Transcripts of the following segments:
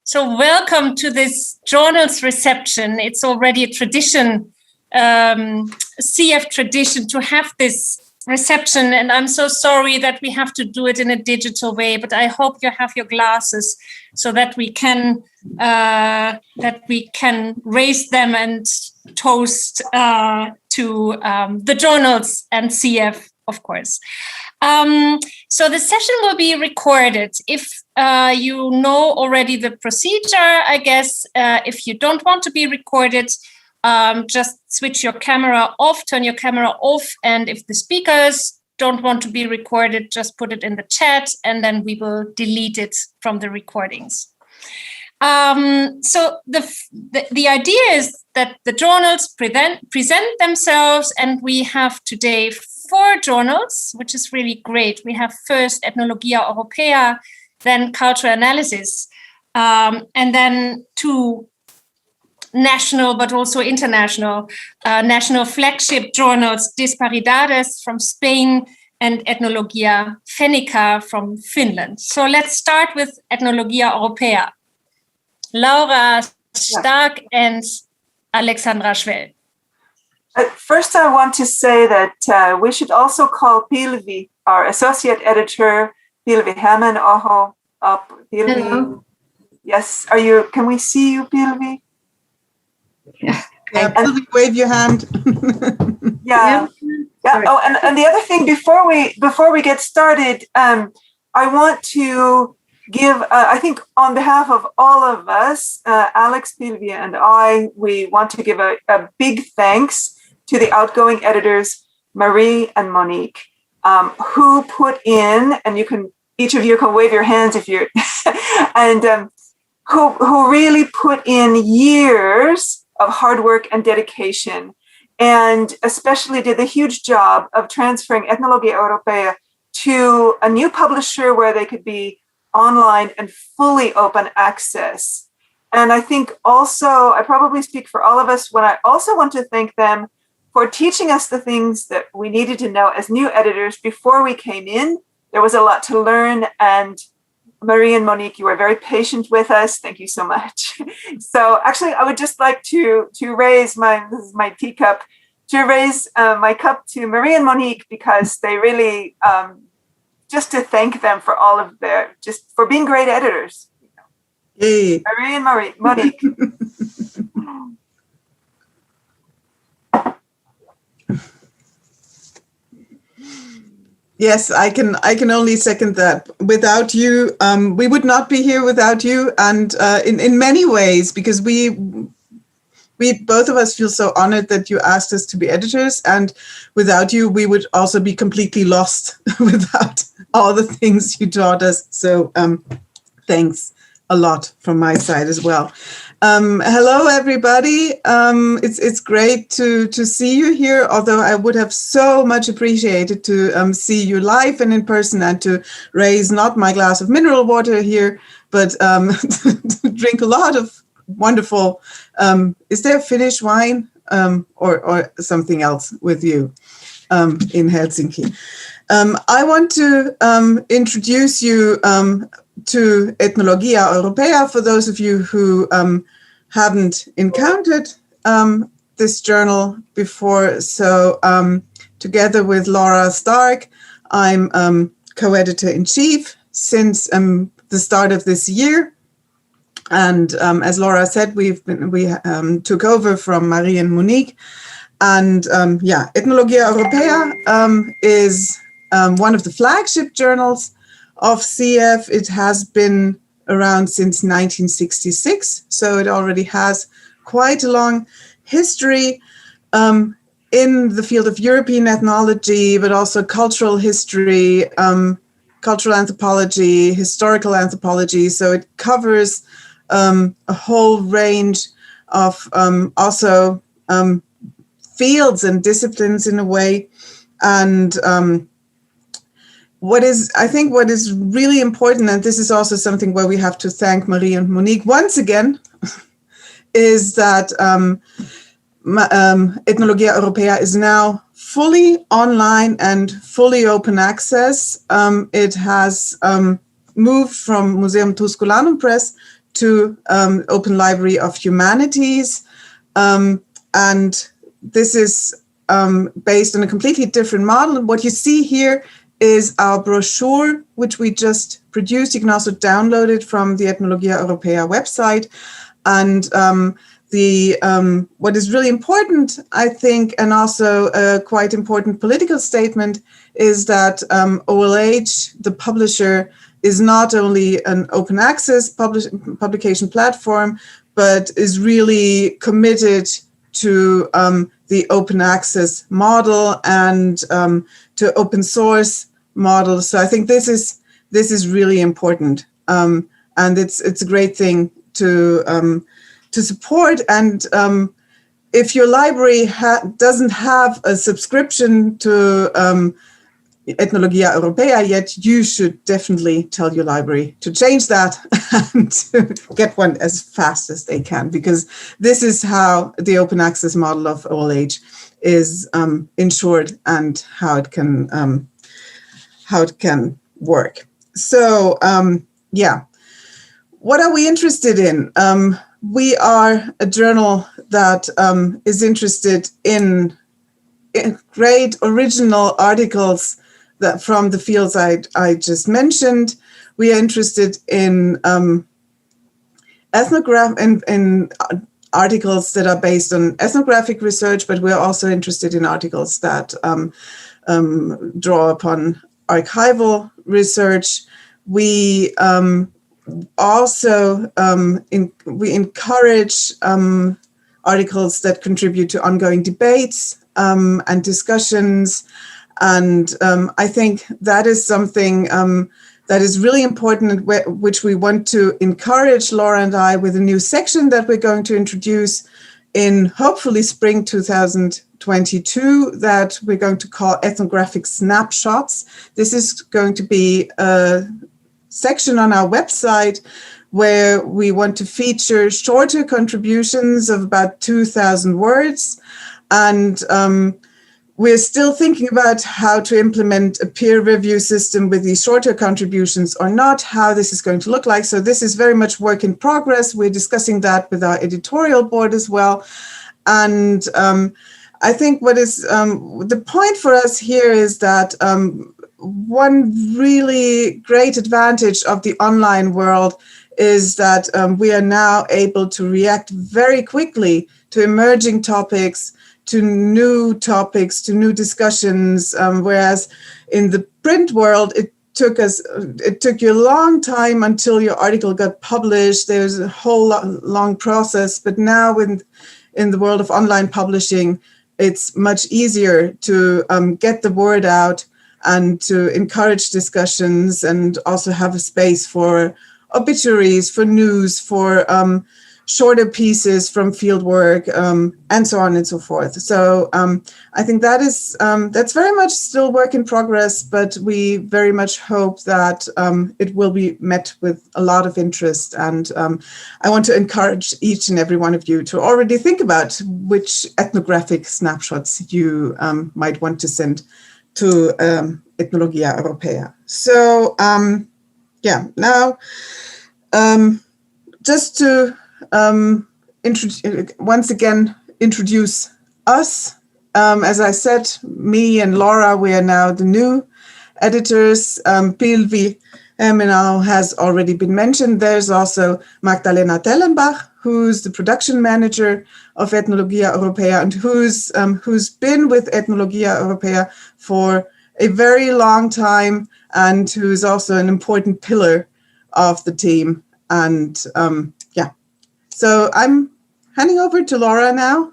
So welcome to this journals reception. It's already a tradition, SIEF tradition, to have this reception. And I'm so sorry that we have to do it in a digital way, but I hope you have your glasses so that we can raise them and toast to the journals and SIEF, of course. So the session will be recorded. If you know already the procedure, I guess if you don't want to be recorded, just switch your camera off, turn your camera off. And if the speakers don't want to be recorded, just put it in the chat and then we will delete it from the recordings. So the idea is that the journals present themselves, and we have today 4 journals, which is really great. We have first Ethnologia Europaea, then Cultural Analysis, and then 2 national but also international national flagship journals, Disparidades from Spain and Ethnologia Fenica from Finland. So let's start with Ethnologia Europaea. Laura Stark and Alexandra Schwell. First, I want to say that we should also call Pilvi, our associate editor, Pilvi Hämmen, up. Pilvi. Hello. Yes, can we see you, Pilvi? Yeah, Pilvi, wave your hand. Yeah. Oh, and the other thing before we get started, I want to give, I think on behalf of all of us, Alex, Pilvi, and we want to give a big thanks to the outgoing editors, Marie and Monique, who put in, and each of you can wave your hands if you're, and who really put in years of hard work and dedication, and especially did the huge job of transferring Ethnologia Europaea to a new publisher where they could be online and fully open access. And I think also, I probably speak for all of us when I also want to thank them for teaching us the things that we needed to know as new editors before we came in. There was a lot to learn, and Marie and Monique, you were very patient with us. Thank you so much. So actually, I would just like to raise this is my teacup, to raise my cup to Marie and Monique, because they really, just to thank them for all of just for being great editors. Hey. Marie and Monique. Yes, I can only second that. Without you, we would not be here without you, and in many ways, because we both of us feel so honored that you asked us to be editors, and without you, we would also be completely lost without all the things you taught us. So thanks a lot from my side as well. Hello, everybody. It's great to see you here, although I would have so much appreciated to see you live and in person, and to raise not my glass of mineral water here, but to drink a lot of wonderful, is there Finnish wine or something else with you in Helsinki? I want to introduce you to Ethnologia Europaea for those of you who haven't encountered this journal before. So together with Laura Stark, I'm co-editor-in-chief since the start of this year. And as Laura said, we took over from Marie and Monique. And Ethnologia Europaea is one of the flagship journals of SIEF. It has been around since 1966, so it already has quite a long history in the field of European ethnology, but also cultural history, cultural anthropology, historical anthropology. So it covers a whole range of also fields and disciplines in a way. And what is really important, and this is also something where we have to thank Marie and Monique once again, is that Ethnologia Europaea is now fully online and fully open access. It has moved from Museum Tusculanum Press to Open Library of Humanities. And this is based on a completely different model. What you see here is our brochure, which we just produced. You can also download it from the Ethnologia Europaea website. And what is really important, I think, and also a quite important political statement, is that OLH, the publisher, is not only an open access publication platform, but is really committed to the open access model and to open source model. So I think this is really important, and it's a great thing to support. And if your library doesn't have a subscription to Ethnologia Europaea yet, you should definitely tell your library to change that and to get one as fast as they can, because this is how the open access model of OLH is ensured and how it can work. So yeah, what are we interested in? We are a journal that is interested in great original articles that from the fields I just mentioned. We are interested in in articles that are based on ethnographic research, but we're also interested in articles that draw upon archival research. We also we encourage articles that contribute to ongoing debates and discussions. And I think that is something that is really important, which we want to encourage, Laura and I, with a new section that we're going to introduce in hopefully spring 2022, that we're going to call Ethnographic Snapshots. This is going to be a section on our website where we want to feature shorter contributions of about 2,000 words. And we're still thinking about how to implement a peer review system with these shorter contributions or not, how this is going to look like. So this is very much work in progress. We're discussing that with our editorial board as well. And I think what is the point for us here is that one really great advantage of the online world is that we are now able to react very quickly to emerging topics, to new topics, to new discussions, whereas in the print world, it took you a long time until your article got published. There's a whole long process, but now in the world of online publishing, it's much easier to get the word out and to encourage discussions, and also have a space for obituaries, for news, for shorter pieces from fieldwork, and so on and so forth. So I think that's very much still work in progress, but we very much hope that it will be met with a lot of interest. And I want to encourage each and every one of you to already think about which ethnographic snapshots you might want to send to Ethnologia Europaea. So yeah, now just to once again introduce us. As I said, me and Laura, we are now the new editors. Pilvi Hermenau has already been mentioned. There's also Magdalena Tellenbach, who's the production manager of Ethnologia Europaea and who's been with Ethnologia Europaea for a very long time, and who's also an important pillar of the team. And yeah, so I'm handing over to Laura now.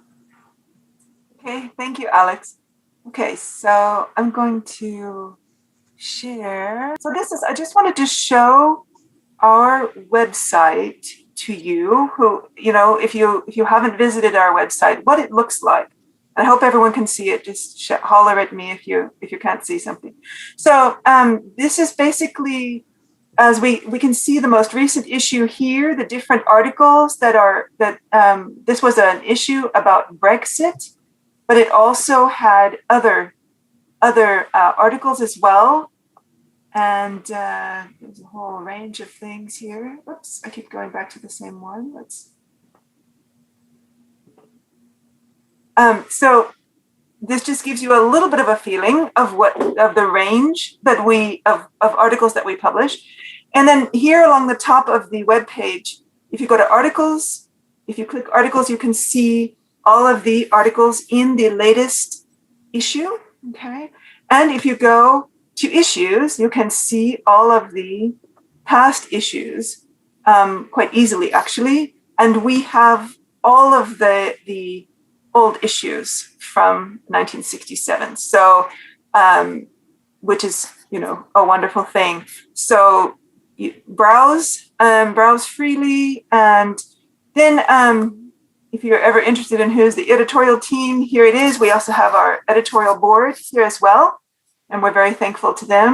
Okay, thank you, Alex. Okay, so I'm going to share. So I just wanted to show our website to you, who, if you haven't visited our website, what it looks like. I hope everyone can see it. Just holler at me if you can't see something. So this is basically, as we can see the most recent issue here, the different articles this was an issue about Brexit, but it also had other articles as well. And there's a whole range of things here. Oops, I keep going back to the same one. So this just gives you a little bit of a feeling of the range that of articles that we publish. And then here along the top of the web page, if you go to articles, if you click articles, you can see all of the articles in the latest issue. Okay. And if you go to issues, you can see all of the past issues quite easily, actually. And we have all of the old issues from 1967. So, which is, a wonderful thing. So you browse freely. And then if you're ever interested in who's the editorial team, here it is. We also have our editorial board here as well. And we're very thankful to them.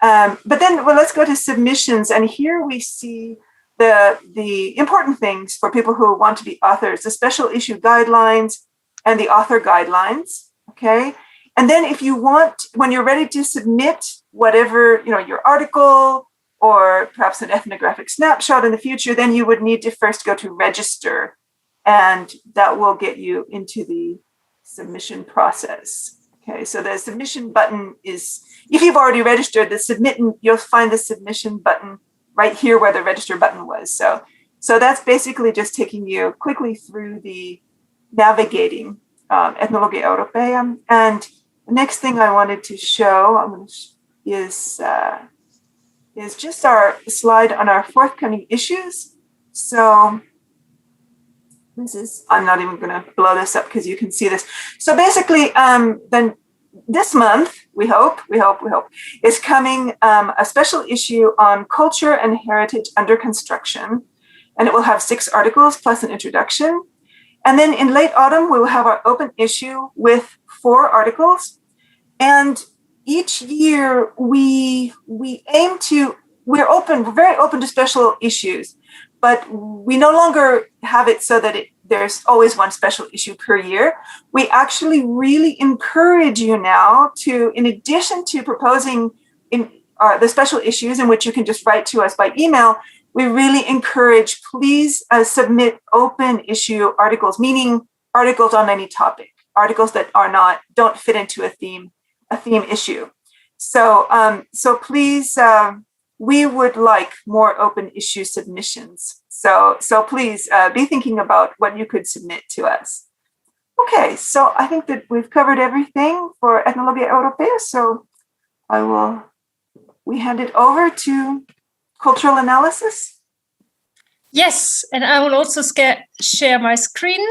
But then, let's go to submissions. And here we see the important things for people who want to be authors, the special issue guidelines and the author guidelines. Okay. And then if you want, when you're ready to submit whatever, your article or perhaps an ethnographic snapshot in the future, then you would need to first go to register. And that will get you into the submission process. Okay, so the submission button is, if you've already registered, you'll find the submission button right here where the register button was. So that's basically just taking you quickly through the navigating Ethnologia Europea. And the next thing I wanted to show is just our slide on our forthcoming issues. So I'm not even going to blow this up because you can see this. So basically, then this month, we hope, is coming a special issue on culture and heritage under construction. And it will have 6 articles plus an introduction. And then in late autumn, we will have our open issue with 4 articles. And each year we're very open to special issues. But we no longer have it so that there's always one special issue per year. We actually really encourage you now to, in addition to proposing the special issues in which you can just write to us by email, we really encourage, please submit open issue articles, meaning articles on any topic, articles that don't fit into a theme issue. So please, we would like more open issue submissions. So please be thinking about what you could submit to us. Okay, so I think that we've covered everything for Ethnologia Europea. So we hand it over to cultural analysis. Yes, and I will also share my screen.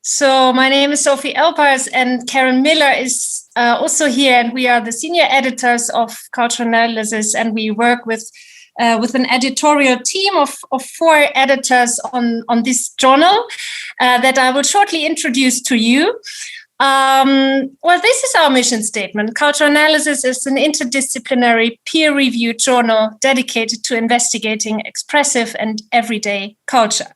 So my name is Sophie Elpers, and Karen Miller is also here, and we are the senior editors of Cultural Analysis, and we work with an editorial team of 4 editors on this journal that I will shortly introduce to you. This is our mission statement. Cultural Analysis is an interdisciplinary peer-reviewed journal dedicated to investigating expressive and everyday culture.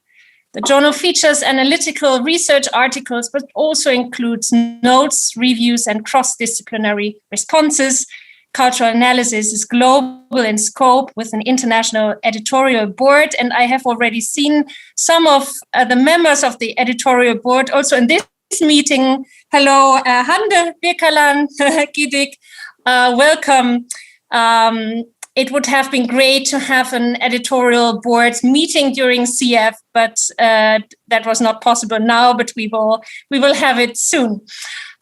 The journal features analytical research articles, but also includes notes, reviews, and cross-disciplinary responses. Cultural Analysis is global in scope with an international editorial board, and I have already seen some of the members of the editorial board also in this meeting. Hello, Hande Birkalan, Gidik, welcome. It would have been great to have an editorial board meeting during SIEF, but that was not possible now, but we will have it soon.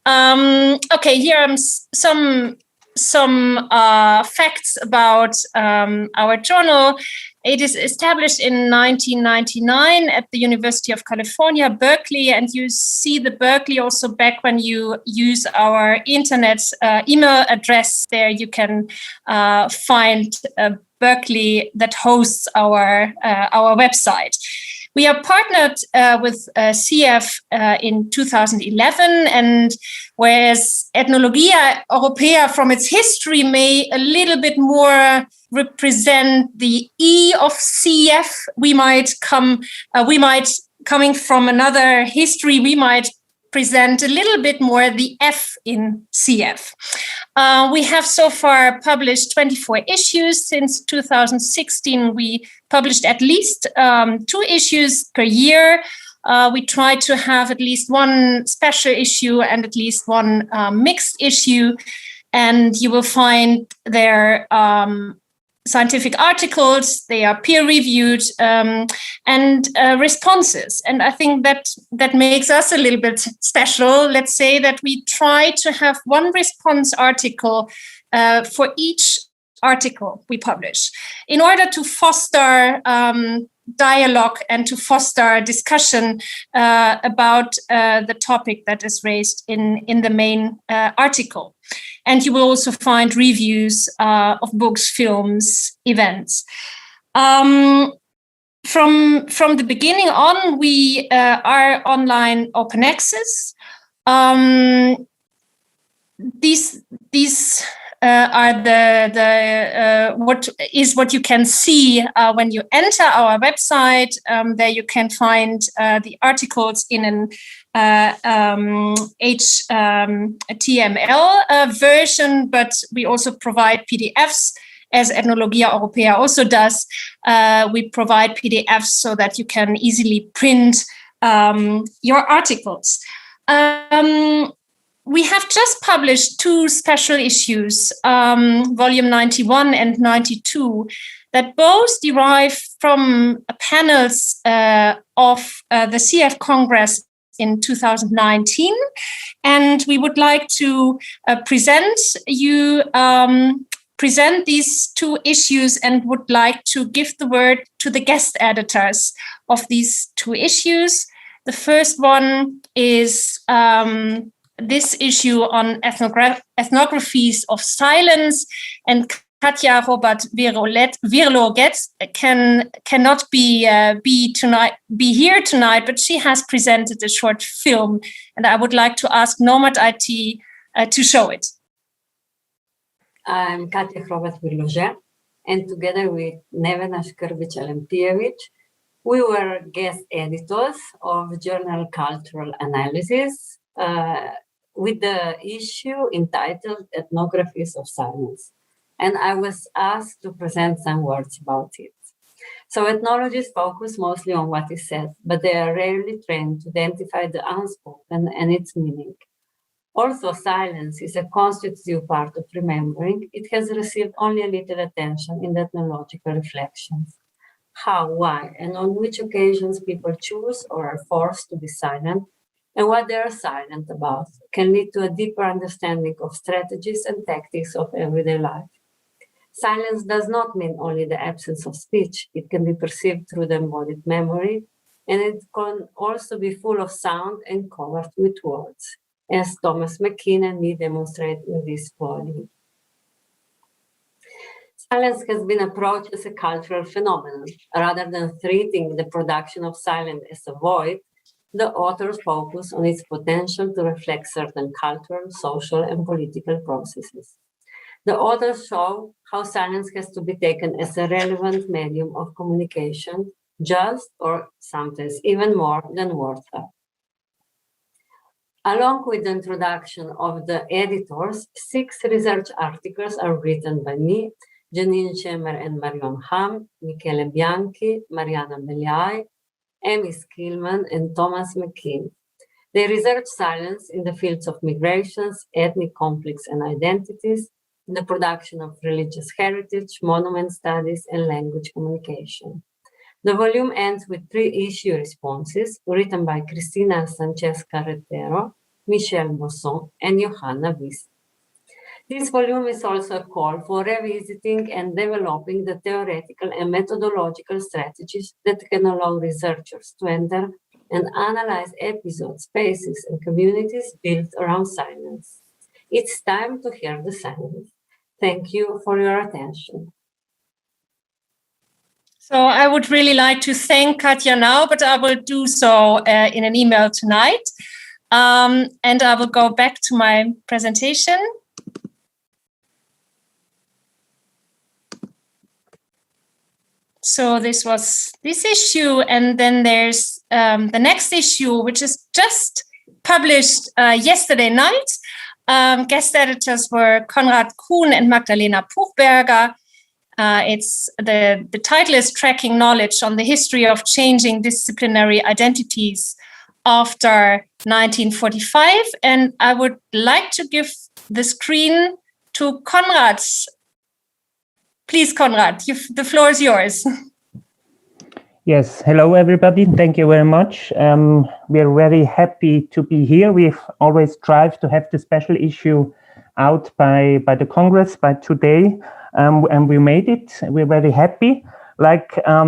Okay, here are some facts about our journal. It is established in 1999 at the University of California, Berkeley, and you see the Berkeley also back when you use our internet email address. There you can find Berkeley that hosts our website. We are partnered with SIEF in 2011, and whereas Ethnologia Europea from its history may a little bit more represent the E of SIEF, coming from another history, we might present a little bit more the F in SIEF. We have so far published 24 issues. Since 2016, we published at least 2 issues per year. We try to have at least one special issue and at least one mixed issue. And you will find their scientific articles, they are peer-reviewed, and responses. And I think that makes us a little bit special. Let's say that we try to have one response article for each article we publish in order to foster dialogue and to foster discussion about the topic that is raised in the main article. And you will also find reviews of books, films, events. From the beginning on, we are online open access. These are what you can see when you enter our website. There you can find the articles in an HTML version, but we also provide PDFs, as Ethnologia Europaea also does. We provide PDFs so that you can easily print your articles. We have just published 2 special issues, volume 91 and 92, that both derive from panels of the SIEF Congress in 2019. And we would like to present these 2 issues and would like to give the word to the guest editors of these 2 issues. The first one is this issue on ethnographies of silence, and Katja Robert-Virloget cannot be here tonight, but she has presented a short film, and I would like to ask Nomad IT to show it. I'm Katja Robert-Virloget, and together with Nevena Škrbić-Alempijević, we were guest editors of Journal Cultural Analysis with the issue entitled Ethnographies of Silence. And I was asked to present some words about it. So ethnologists focus mostly on what is said, but they are rarely trained to identify the unspoken and its meaning. Although silence is a constitutive part of remembering, it has received only a little attention in the ethnological reflections. How, why, and on which occasions people choose or are forced to be silent, and what they are silent about, can lead to a deeper understanding of strategies and tactics of everyday life. Silence does not mean only the absence of speech. It can be perceived through the embodied memory, and it can also be full of sound and covered with words, as Thomas McKean and me demonstrate in this volume. Silence has been approached as a cultural phenomenon. Rather than treating the production of silence as a void, the authors focus on its potential to reflect certain cultural, social, and political processes. The authors show how silence has to be taken as a relevant medium of communication, just or sometimes even more than words are. Along with the introduction of the editors, 6 research articles are written by me, Janine Schemer and Marion Ham, Michele Bianchi, Mariana Beliai, Amy Skillman, and Thomas McKean. They research silence in the fields of migrations, ethnic conflicts and identities, in the production of religious heritage, monument studies, and language communication. The volume ends with 3 issue responses written by Cristina Sanchez Carretero, Michelle Bosson, and Johanna Wiest. This volume is also a call for revisiting and developing the theoretical and methodological strategies that can allow researchers to enter and analyze episodes, spaces, and communities built around silence. It's time to hear the silence. Thank you for your attention. So I would really like to thank Katja now, but I will do so in an email tonight. And I will go back to my presentation. So this was this issue, and then there's the next issue, which is just published yesterday night. Guest editors were Konrad Kuhn and Magdalena Puchberger. It's the title is Tracking Knowledge on the History of Changing Disciplinary Identities After 1945. And I would like to give the screen to Konrad. Please, Konrad, the floor is yours. Yes, hello everybody. Thank you very much. We are very happy to be here. We've always strived to have the special issue out by the Congress by today, and we made it. We're very happy. Like I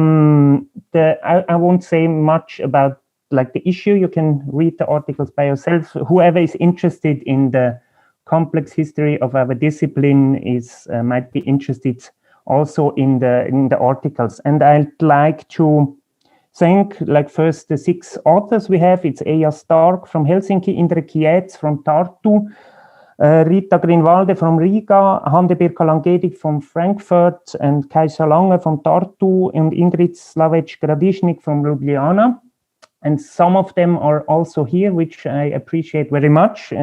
won't say much about like the issue. You can read the articles by yourself. Whoever is interested in the complex history of our discipline might be interested also in the articles. And I'd like to thank first the 6 authors we have. It's Eija Stark from Helsinki, Indrek Kietz from Tartu, Rita Grinvalde from Riga, Hande-Birka Langedig from Frankfurt, and Kajsa Lange from Tartu, and Ingrid Slavec-Gradišnik from Ljubljana. And some of them are also here, which I appreciate very much.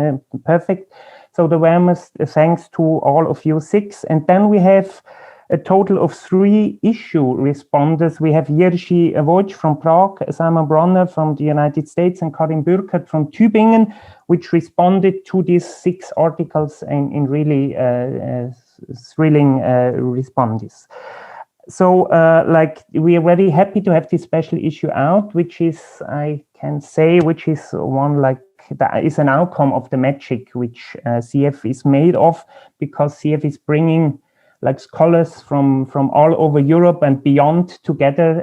Perfect. So the warmest thanks to all of you 6. And then we have a total of 3 issue responders. We have Jerzy Wojc from Prague, Simon Bronner from the United States, and Karin Burkhardt from Tübingen, which responded to these 6 articles in really thrilling responses. So we are very happy to have this special issue out, which is, I can say, which is one that is an outcome of the magic which SIEF is made of, because SIEF is bringing scholars from all over Europe and beyond together,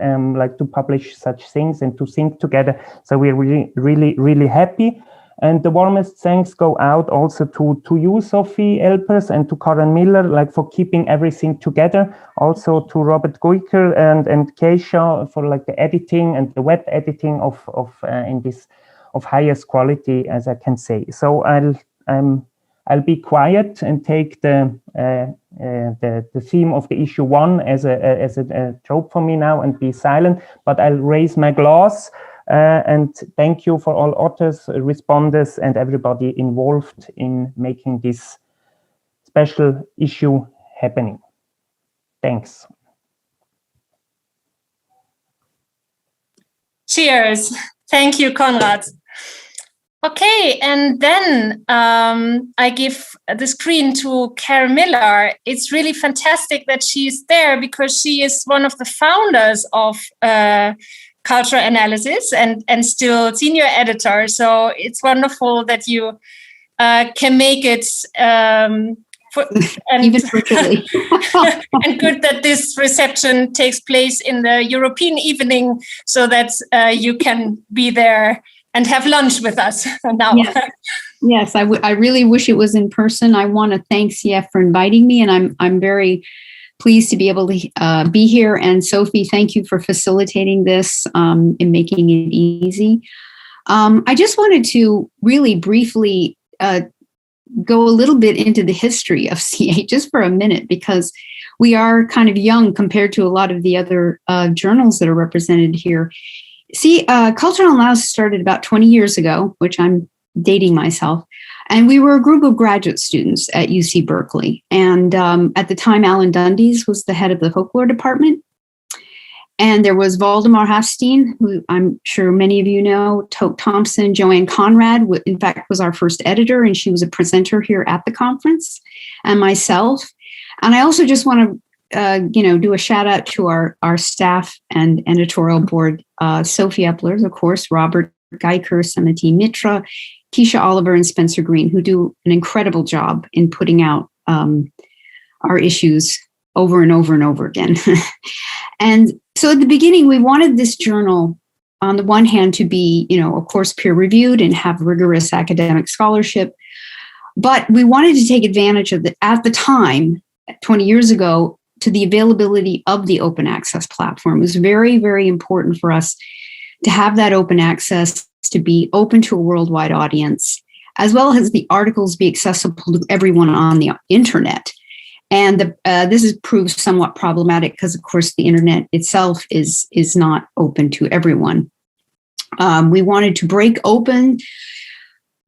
to publish such things and to think together. So we're really happy. And the warmest thanks go out also to you, Sophie Elpers, and to Karen Miller, for keeping everything together. Also to Robert Guiker and Keisha for the editing and the web editing of in this of highest quality, as I can say. So I'll be quiet and take the theme of the issue 1 as a trope for me now and be silent, but I'll raise my glass and thank you for all authors, responders, and everybody involved in making this special issue happening. Thanks. Cheers. Thank you, Konrad. Okay, and then I give the screen to Karen Miller. It's really fantastic that she's there because she is one of the founders of Cultural Analysis and still senior editor. So it's wonderful that you can make it even virtually. And good that this reception takes place in the European evening so that you can be there and have lunch with us now. Yes, I really wish it was in person. I want to thank SIEF for inviting me, and I'm very pleased to be able to be here. And Sophie, thank you for facilitating this and making it easy. I just wanted to really briefly go a little bit into the history of CA just for a minute, because we are kind of young compared to a lot of the other journals that are represented here. See, Cultural Analysis started about 20 years ago, which I'm dating myself. And we were a group of graduate students at UC Berkeley. And at the time, Alan Dundes was the head of the folklore department. And there was Valdemar Hafstein, who I'm sure many of you know, Toke Thompson, Joanne Conrad, in fact, was our first editor, and she was a presenter here at the conference, and myself. And I also just want to do a shout out to our staff and editorial board, Sophie Eplers, of course, Robert Geiker, Samati Mitra, Keisha Oliver, and Spencer Green, who do an incredible job in putting out our issues over and over and over again. And so at the beginning, we wanted this journal, on the one hand, to be, of course, peer reviewed and have rigorous academic scholarship. But we wanted to take advantage of at the time, 20 years ago, to the availability of the open access platform. It was very, very important for us to have that open access, to be open to a worldwide audience, as well as the articles be accessible to everyone on the internet. And this has proved somewhat problematic because, of course, the internet itself is not open to everyone. We wanted to break open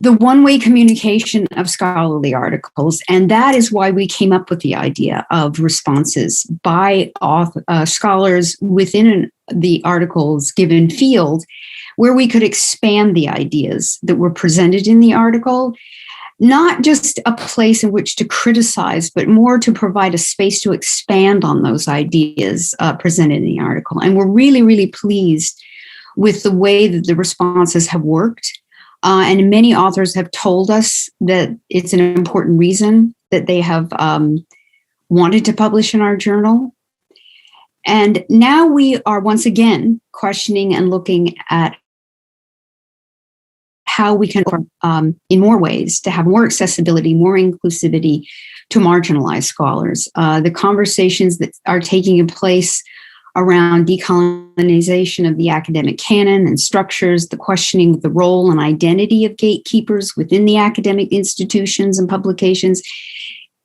the one-way communication of scholarly articles. And that is why we came up with the idea of responses by scholars within the article's given field, where we could expand the ideas that were presented in the article, not just a place in which to criticize, but more to provide a space to expand on those ideas presented in the article. And we're really, really pleased with the way that the responses have worked. And many authors have told us that it's an important reason that they have wanted to publish in our journal. And now we are once again questioning and looking at how we can, in more ways, to have more accessibility, more inclusivity to marginalized scholars. The conversations that are taking place around decolonization of the academic canon and structures, the questioning of the role and identity of gatekeepers within the academic institutions and publications,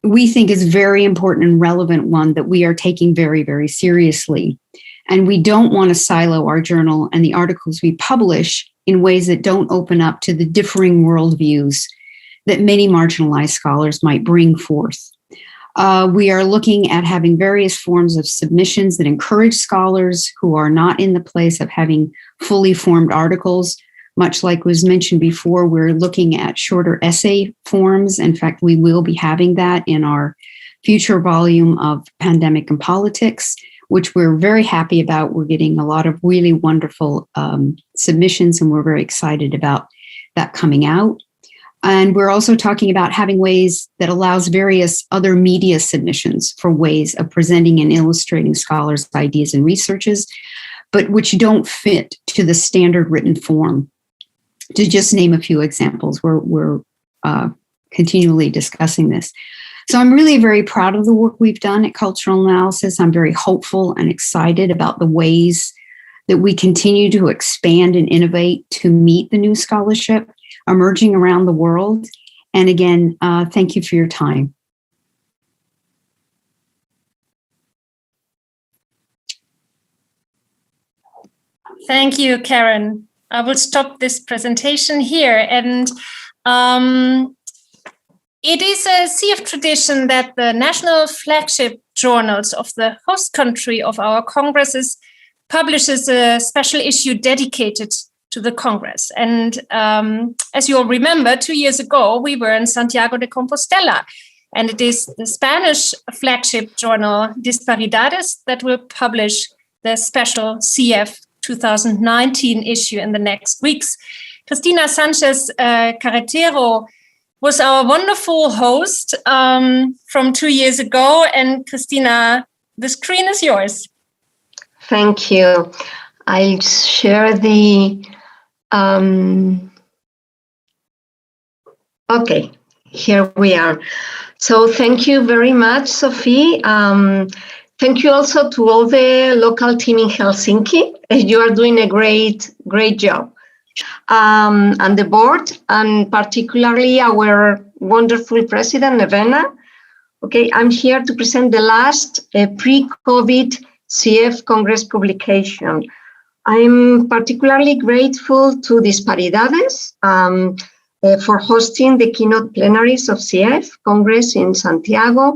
we think is very important and relevant one that we are taking very, very seriously. And we don't want to silo our journal and the articles we publish in ways that don't open up to the differing worldviews that many marginalized scholars might bring forth. We are looking at having various forms of submissions that encourage scholars who are not in the place of having fully formed articles. Much like was mentioned before, we're looking at shorter essay forms. In fact, we will be having that in our future volume of Pandemic and Politics, which we're very happy about. We're getting a lot of really wonderful submissions, and we're very excited about that coming out. And we're also talking about having ways that allows various other media submissions for ways of presenting and illustrating scholars' ideas and researches, but which don't fit to the standard written form. To just name a few examples, we're continually discussing this. So I'm really very proud of the work we've done at Cultural Analysis. I'm very hopeful and excited about the ways that we continue to expand and innovate to meet the new scholarship emerging around the world. And again, thank you for your time. Thank you, Karen. I will stop this presentation here. And it is a SIEF tradition that the national flagship journals of the host country of our congresses publishes a special issue dedicated to the Congress. And as you all remember, 2 years ago, we were in Santiago de Compostela, and it is the Spanish flagship journal Disparidades that will publish the special SIEF 2019 issue in the next weeks. Cristina Sanchez Carretero was our wonderful host from 2 years ago. And Cristina, the screen is yours. Thank you. I'll share the, okay, here we are. So thank you very much, Sophie. Thank you also to all the local team in Helsinki. You are doing a great job. And the board, and particularly our wonderful president, Nevena. Okay, I'm here to present the last pre-COVID SIEF Congress publication. I'm particularly grateful to Disparidades for hosting the keynote plenaries of SIEF Congress in Santiago.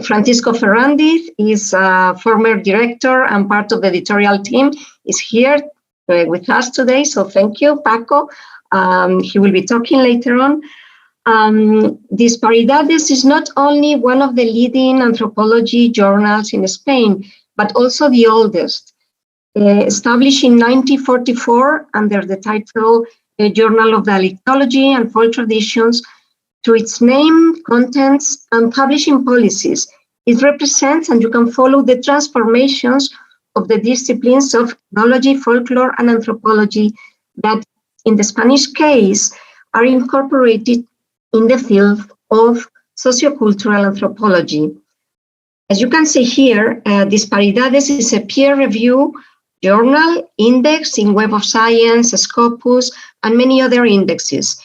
Francisco Ferrandiz is a former director and part of the editorial team, is here with us today. So thank you, Paco. He will be talking later on. Disparidades is not only one of the leading anthropology journals in Spain, but also the oldest. Established in 1944 under the title Journal of Dialectology and Folk Traditions, to its name, contents, and publishing policies, it represents, and you can follow the transformations of the disciplines of ethnology, folklore, and anthropology that, in the Spanish case, are incorporated in the field of sociocultural anthropology. As you can see here, Disparidades is a peer-review journal indexed in Web of Science, Scopus, and many other indexes.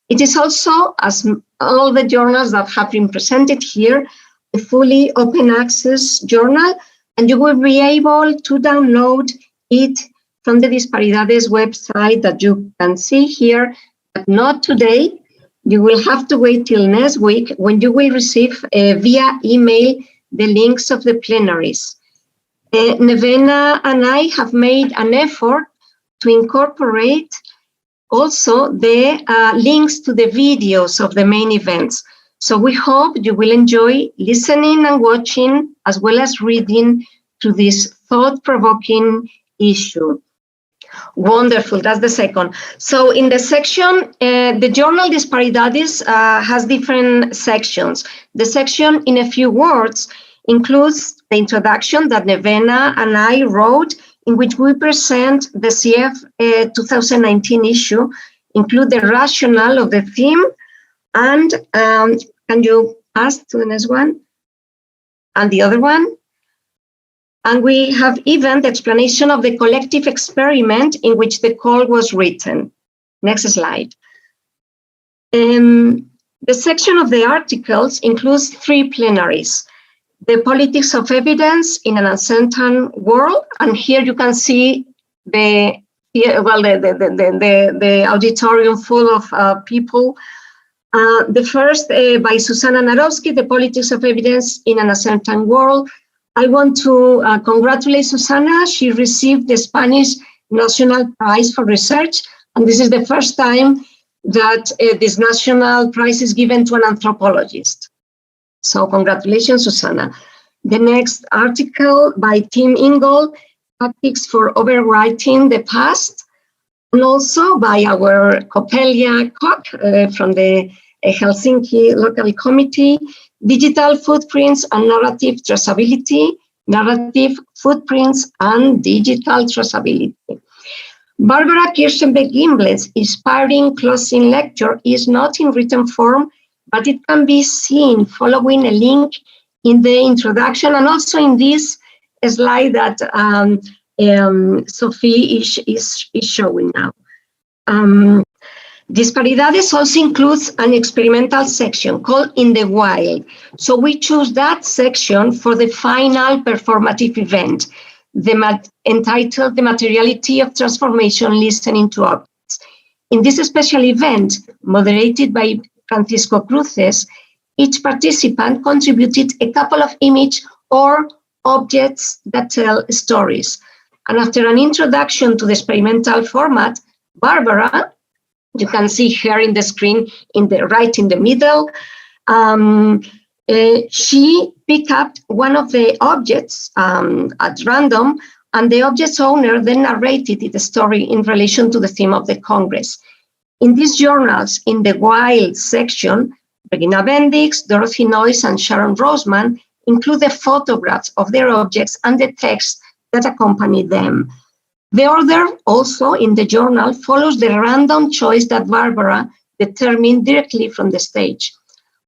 It is also, as all the journals that have been presented here, a fully open access journal, and you will be able to download it from the Disparidades website that you can see here, but not today. You will have to wait till next week when you will receive via email the links of the plenaries. Nevena and I have made an effort to incorporate also the links to the videos of the main events. So we hope you will enjoy listening and watching as well as reading to this thought-provoking issue. Wonderful, that's the second. So in the section, the journal Disparidades has different sections. The section, in a few words, includes the introduction that Nevena and I wrote, in which we present the SIEF 2019 issue, include the rationale of the theme, and can you pass to the next one? And the other one? And we have even the explanation of the collective experiment in which the call was written. Next slide. The section of the articles includes 3 plenaries. The politics of evidence in an uncertain world, and here you can see the auditorium full of people. The first by Susana Narowski, the politics of evidence in an uncertain world. I want to congratulate Susana. She received the Spanish National Prize for Research, and this is the first time that this national prize is given to an anthropologist. So congratulations, Susana. The next article by Tim Ingold, Tactics for Overwriting the Past, and also by our Coppelia Koch from the Helsinki Local Committee, Digital Footprints and Narrative Traceability, Narrative Footprints and Digital Traceability. Barbara Kirschenbeck-Gimblet's inspiring closing lecture is not in written form, but it can be seen following a link in the introduction and also in this slide that Sophie is showing now. Disparidades also includes an experimental section called In the Wild. So we choose that section for the final performative event, entitled The Materiality of Transformation, Listening to Objects. In this special event, moderated by Francisco Cruces, each participant contributed a couple of images or objects that tell stories. And after an introduction to the experimental format, Barbara, you can see her in the screen right in the middle. She picked up one of the objects at random, and the object's owner then narrated the story in relation to the theme of the Congress. In these journals, in the Wild section, Regina Bendix, Dorothy Noyes, and Sharon Roseman include the photographs of their objects and the text that accompany them. The order also in the journal follows the random choice that Barbara determined directly from the stage.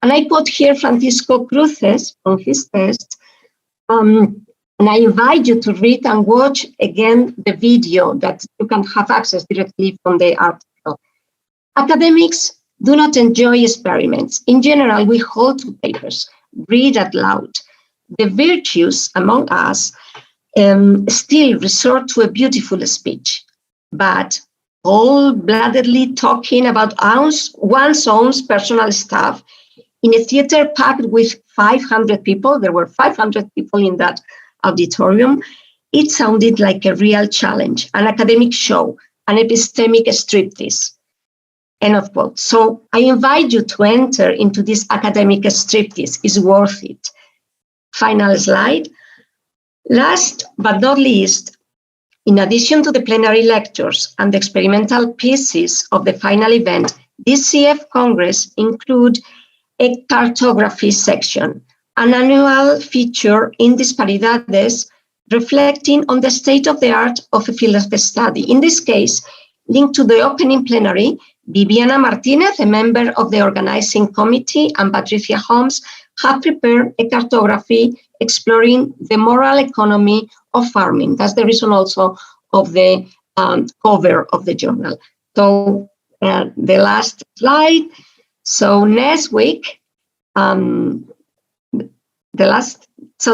And I put here Francisco Cruces from his text, and I invite you to read and watch again the video that you can have access directly from the article. Academics do not enjoy experiments. In general, we hold to papers, read out loud. The virtuous among us still resort to a beautiful speech, but cold-bloodedly talking about one's own personal stuff in a theater packed with 500 people, there were 500 people in that auditorium, it sounded like a real challenge, an academic show, an epistemic striptease. End of quote. So I invite you to enter into this academic striptease. It's worth it. Final slide. Last but not least, in addition to the plenary lectures and the experimental pieces of the final event, this CF Congress include a cartography section, an annual feature in Disparidades reflecting on the state of the art of a field of study. In this case, linked to the opening plenary, Viviana Martinez, a member of the organizing committee, and Patricia Holmes have prepared a cartography exploring the moral economy of farming. That's the reason also of the cover of the journal. So the last slide. So next week, so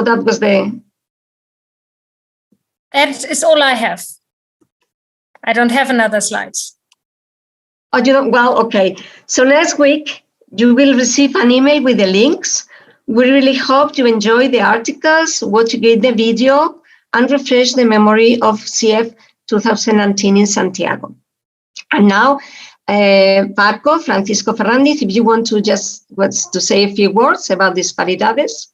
that was the... That is all I have. I don't have another slide. Oh, you don't? Well, okay. So next week, you will receive an email with the links. We really hope you enjoy the articles, watch the video, and refresh the memory of CIEF 2019 in Santiago. And now, Paco, Francisco Ferrandiz, if you want to to say a few words about Disparidades.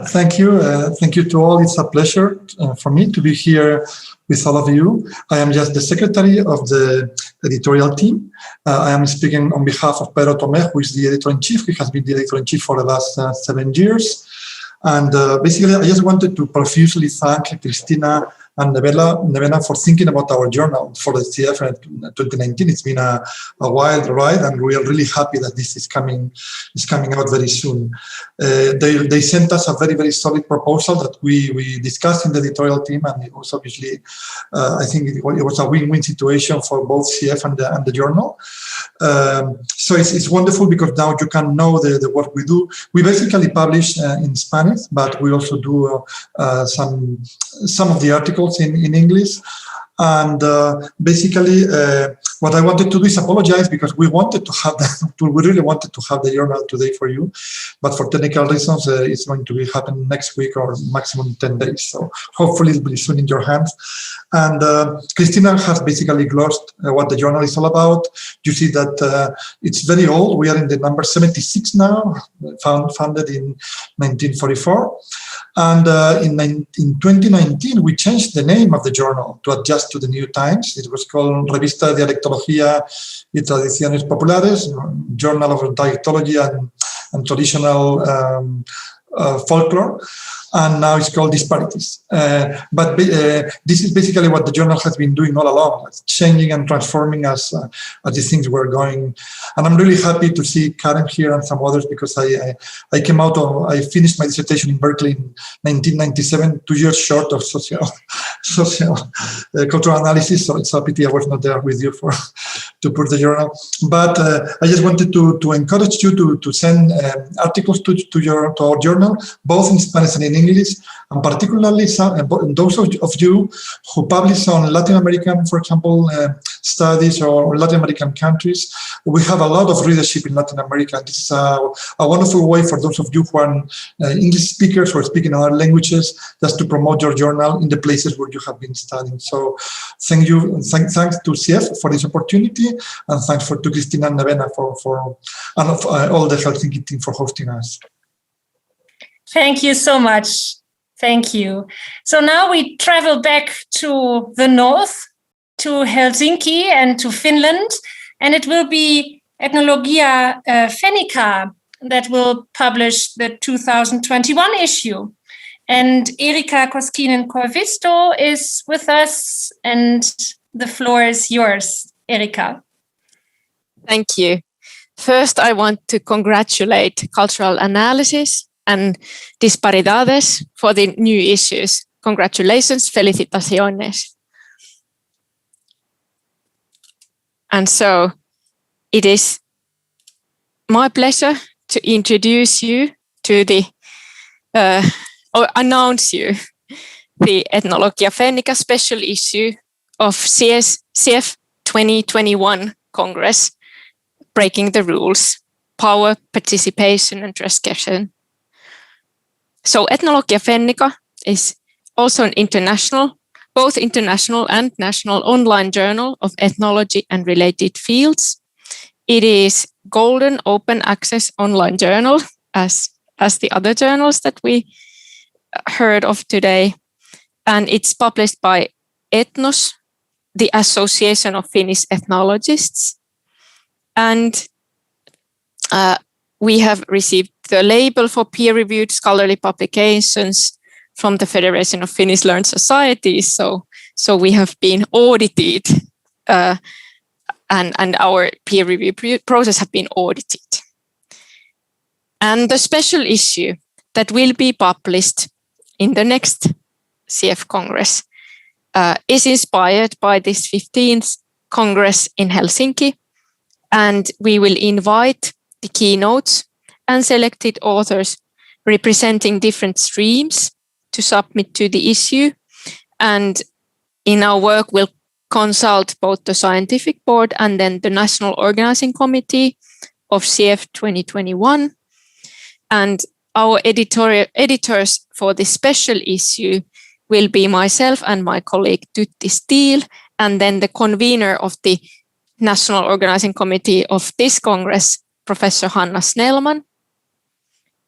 Thank you. Thank you to all. It's a pleasure for me to be here with all of you. I am just the secretary of the editorial team. I am speaking on behalf of Pedro Tomé, who is the editor-in-chief. He has been the editor-in-chief for the last 7 years. And basically, I just wanted to profusely thank Cristina and Nevena for thinking about our journal for the CIEF 2019. It's been a wild ride, and we are really happy that this is coming out very soon. They sent us a very, very solid proposal that we discussed in the editorial team, and it was obviously, I think it was a win-win situation for both CIEF and the journal. So it's wonderful because now you can know the work we do. We basically publish in Spanish, but we also do some of the articles in English. And basically, what I wanted to do is apologize because we wanted to have we really wanted to have the journal today for you, but for technical reasons, it's going to happen next week or maximum 10 days. So hopefully it will be soon in your hands. And Cristina has basically glossed what the journal is all about. You see that it's very old. We are in the number 76 now, founded in 1944. And in 2019, we changed the name of the journal to adjust to the new times. It was called Revista de Dialectología y Tradiciones Populares, Journal of Dialectology and Traditional Folklore. And now it's called Disparities. But this is basically what the journal has been doing all along, changing and transforming as these things were going. And I'm really happy to see Karen here and some others because I finished my dissertation in Berkeley in 1997, 2 years short of social cultural analysis. So it's a pity I was not there with you to put the journal. But I just wanted to encourage you to send articles to our journal, both in Spanish and in English, and particularly those of you who publish on Latin American, for example, studies or Latin American countries. We have a lot of readership in Latin America. This is a wonderful way for those of you who are English speakers or speaking other languages, just to promote your journal in the places where you have been studying. So thank you. Thanks to CIEF for this opportunity, and thanks to Cristina and Nevena and all the Helsinki team for hosting us. Thank you so much. Thank you. So now we travel back to the north, to Helsinki and to Finland, and it will be Ethnologia Fennica that will publish the 2021 issue. And Erika Koskinen-Koivisto is with us, and the floor is yours, Erika. Thank you. First, I want to congratulate Cultural Analysis and Disparidades for the new issues. Congratulations, felicitaciones. And so it is my pleasure to introduce you to or announce you the Ethnologia Fennica special issue of CIEF 2021 Congress, Breaking the Rules, Power, Participation and Transgression. So Ethnologia Fennica is also an both international and national online journal of ethnology and related fields. It is golden open access online journal as the other journals that we heard of today. And it's published by Ethnos, the Association of Finnish Ethnologists. And we have received the label for peer-reviewed scholarly publications from the Federation of Finnish Learned Societies. So we have been audited and our peer review process have been audited. And the special issue that will be published in the next CIEF Congress is inspired by this 15th Congress in Helsinki. And we will invite the keynotes and selected authors representing different streams to submit to the issue. And in our work, we'll consult both the scientific board and then the National Organizing Committee of SIEF2021. And our editors for this special issue will be myself and my colleague Tytti Stiel, and then the convener of the National Organizing Committee of this Congress, Professor Hanna Snellman.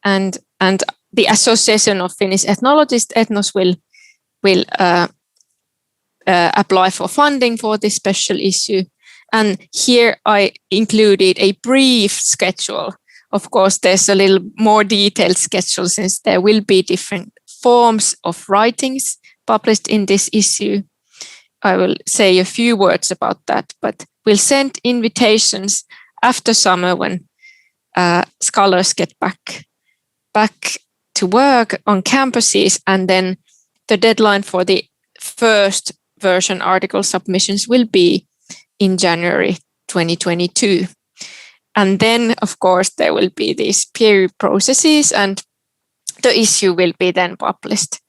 And the Association of Finnish Ethnologists, Ethnos, will apply for funding for this special issue. And here I included a brief schedule. Of course, there's a little more detailed schedule since there will be different forms of writings published in this issue. I will say a few words about that, but we'll send invitations after summer when scholars get back to work on campuses, and then the deadline for the first version article submissions will be in January 2022. And then, of course, there will be these peer processes, and the issue will be then published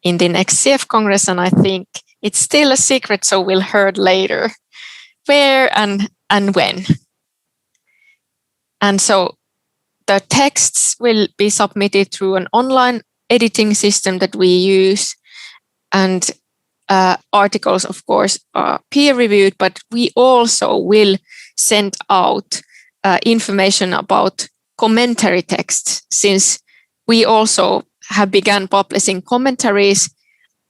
in the next SIEF Congress. And I think it's still a secret, so we'll hear later where and when. And so the texts will be submitted through an online editing system that we use. And articles, of course, are peer-reviewed, but we also will send out information about commentary texts, since we also have begun publishing commentaries,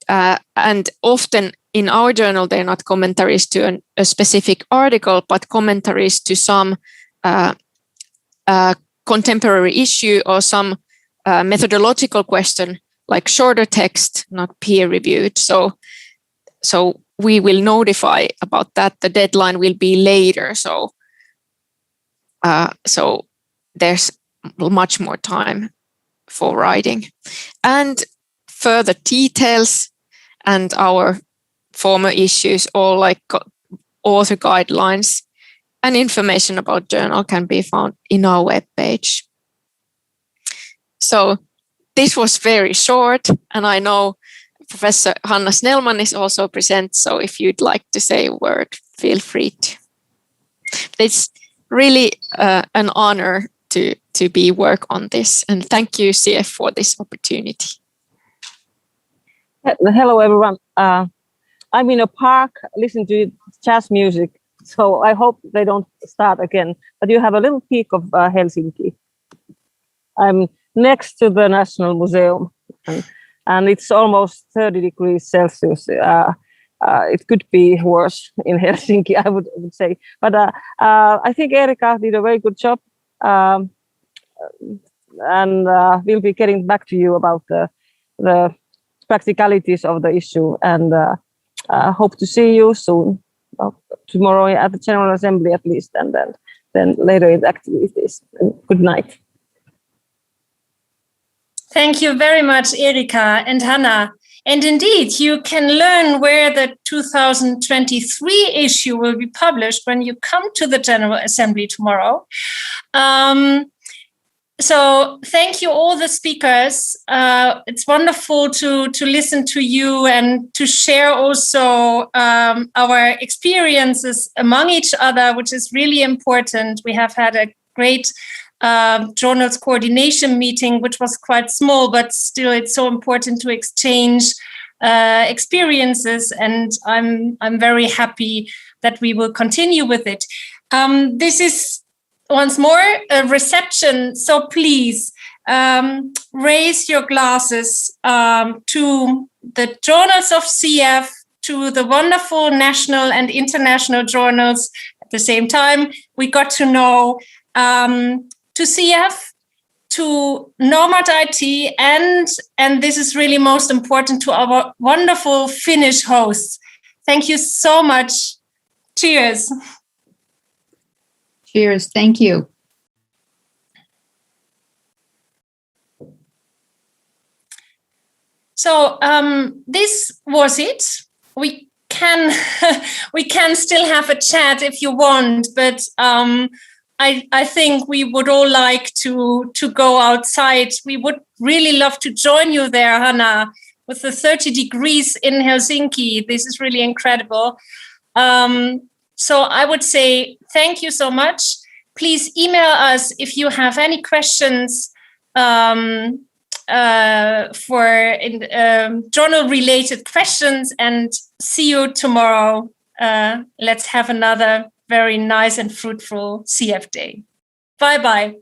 and often in our journal they're not commentaries to a specific article, but commentaries to some contemporary issue or some methodological question, like shorter text, not peer-reviewed. So we will notify about that. The deadline will be later. So there's much more time for writing. And further details and our former issues, all like author guidelines and information about journal can be found in our webpage. So this was very short, and I know Professor Hanna Snellman is also present, so if you'd like to say a word, feel free to. It's really an honor to be work on this, and thank you, SIEF, for this opportunity. Hello, everyone. I'm in a park listening to jazz music, so I hope they don't start again. But you have a little peek of Helsinki. I'm next to the National Museum, and it's almost 30 degrees Celsius. It could be worse in Helsinki, I would say. But I think Erika did a very good job. And we'll be getting back to you about the practicalities of the issue, and hope to see you soon, tomorrow at the General Assembly at least, and then later in the activities. Good night. Thank you very much, Erika and Hanna. And indeed, you can learn where the 2023 issue will be published when you come to the General Assembly tomorrow. So thank you, all the speakers. It's wonderful to listen to you and to share also our experiences among each other, which is really important. We have had a great journals coordination meeting, which was quite small, but still it's so important to exchange experiences, and I'm very happy that we will continue with it. This is once more a reception, so please raise your glasses to the journals of SIEF, to the wonderful national and international journals. At the same time, we got to know to SIEF, to Nomad IT, and this is really most important, to our wonderful Finnish hosts. Thank you so much. Cheers. Cheers. Thank you. So this was it. We can still have a chat if you want, but I think we would all like to go outside. We would really love to join you there, Hanna, with the 30 degrees in Helsinki. This is really incredible. So I would say thank you so much. Please email us if you have any questions for journal-related questions, and see you tomorrow. Let's have another very nice and fruitful CF day. Bye-bye.